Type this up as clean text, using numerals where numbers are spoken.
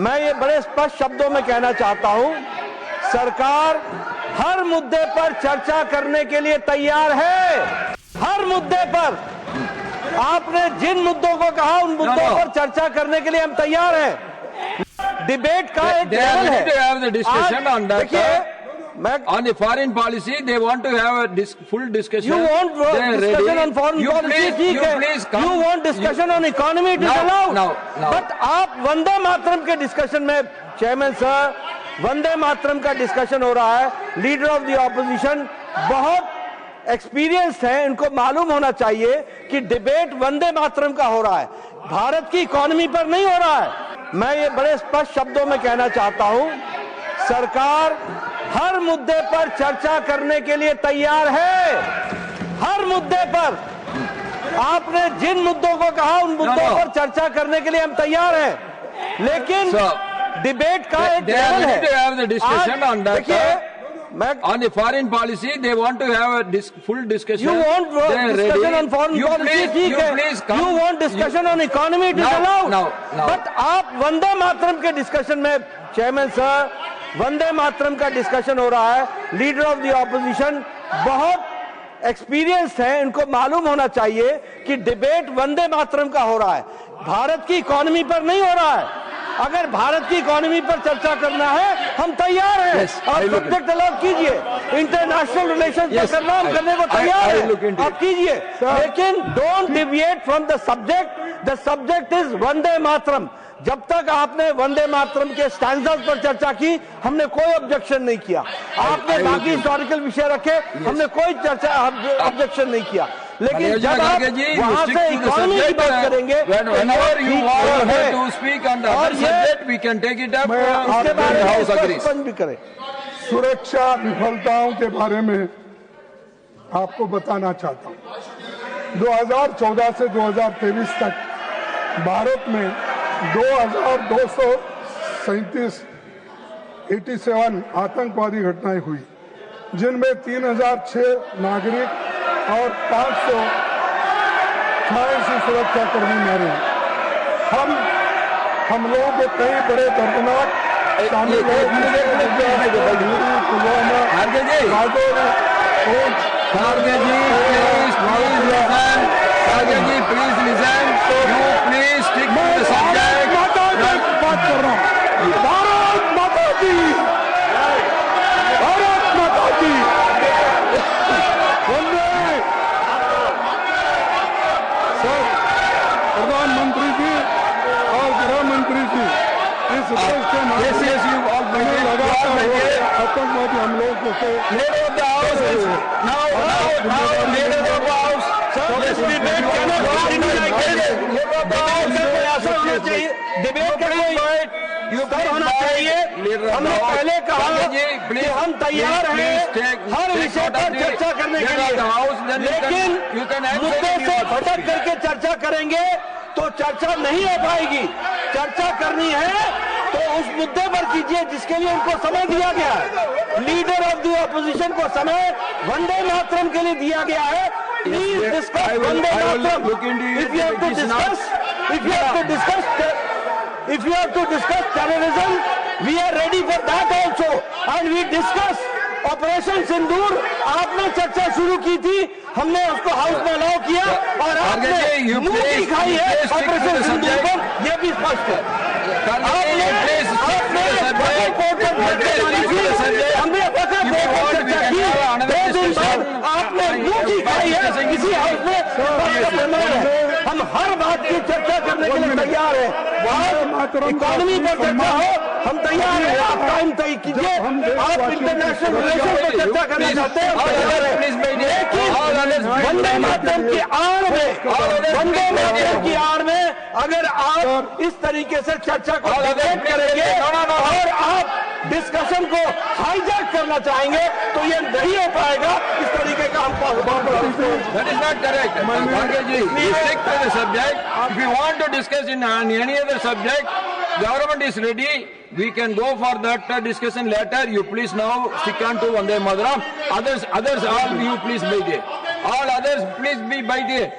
मैं ये बड़े स्पष्ट शब्दों में कहना चाहता हूं, सरकार हर मुद्दे पर चर्चा करने के लिए तैयार है। हर मुद्दे पर आपने जिन मुद्दों को कहा उन मुद्दों पर चर्चा करने के लिए हम तैयार हैं। डिबेट का एक लेवल है। देखिए, on the foreign policy, they want to have a full discussion. You want discussion on foreign policy? You want discussion on economy? It is allowed. But आप वंदे मातरम के डिस्कशन में, चेयरमैन सर, वंदे मातरम का discussion हो रहा है। Leader of the opposition बहुत experienced है, इनको मालूम होना चाहिए कि डिबेट वंदे मातरम का हो रहा है, भारत की इकोनॉमी पर नहीं हो रहा है। मैं ये बड़े स्पष्ट शब्दों में कहना चाहता हूं, सरकार हर मुद्दे पर चर्चा करने के लिए तैयार है। हर मुद्दे पर आपने जिन मुद्दों को कहा उन मुद्दों पर चर्चा करने के लिए हम तैयार हैं। लेकिन डिबेट का एक लेवल है। देखिए, on the foreign policy, they want to have a full discussion. You want discussion on foreign policy? You want discussion on economy? It is allowed. But आप वंदे मातरम के डिस्कशन में, चेयरमैन सर, वंदे मातरम का discussion हो रहा है। Leader of the opposition बहुत experienced है, इनको मालूम होना चाहिए कि डिबेट वंदे मातरम का हो रहा है, भारत की इकोनॉमी पर नहीं हो रहा है। अगर भारत की इकोनॉमी पर चर्चा करना है, हम तैयार हैं। आप सब्जेक्ट अलग कीजिए, इंटरनेशनल रिलेशंस पर करने को तैयार है, आप कीजिए, लेकिन don't deviate from the subject. The subject is Vande Mataram. जब तक आपने वंदे मातरम के स्टैंडर्ड पर चर्चा की, हमने कोई ऑब्जेक्शन नहीं किया। आपने बाकी हिस्टोरिकल विषय रखे, हमने कोई चर्चा ऑब्जेक्शन नहीं किया। लेकिन जब आप वहां से इकोनॉमी की बात करेंगे, इसके बारे में भी करें। सुरक्षा विफलताओं के बारे में आपको बताना चाहता हूं। 2014 से 2023 तक भारत में 2237 आतंकवादी घटनाएं हुई, जिनमें 3006 नागरिक और 586 सुरक्षाकर्मी मारे। हम लोगों के कई बड़े दर्दनाक शामिल बात कर रहा हूँ। भारत माता की, भारत माता की। सर, प्रधानमंत्री जी और गृह मंत्री जी इस देश के आतंकवादी हमलों को डिबेट होना चाहिए। हमने पहले कहा कि हम तैयार हैं हर विषय पर चर्चा करने के लिए, लेकिन मुद्दे से भटक करके चर्चा करेंगे तो चर्चा नहीं हो पाएगी। चर्चा करनी है तो उस मुद्दे पर कीजिए जिसके लिए उनको समय दिया गया है। लीडर ऑफ द ऑपोजिशन को समय वंदे मातरम के लिए दिया गया है। Please discuss Vande Mataram. If you have to discuss terrorism, we are ready for that also, and we discuss operation Sindoor. आपने चर्चा शुरू की थी, हमने उसको हाउस में अलाउ किया और आपने मुंह दिखाई है ऑपरेशन सिंदूर पर, यह भी स्पष्ट है। हमने चर्चा की, 2 दिन बाद आपने मुंह दिखाई है किसी हाउस में। हम हर बात की चर्चा करने के लिए तैयार हैं। इकोनॉमी पर चर्चा हो, हम तैयार हैं। आप टाइम तय कीजिए। आप इंटरनेशनल रिलेशन पर चर्चा करना चाहते हैं, लेकिन वंदे मातरम की आड़ में अगर आप इस तरीके से चर्चा को डिबेट करेंगे और आप डिस्कशन को हाईजैक करना चाहेंगे तो ये नहीं हो पाएगा। इस तरीके का हम That is not correct. Please stick to the subject. If you want to discuss in any other subject, government is ready. We can go for that discussion later. You please now stick on to Vande Mataram. Others, all you please by there. All others please be by there.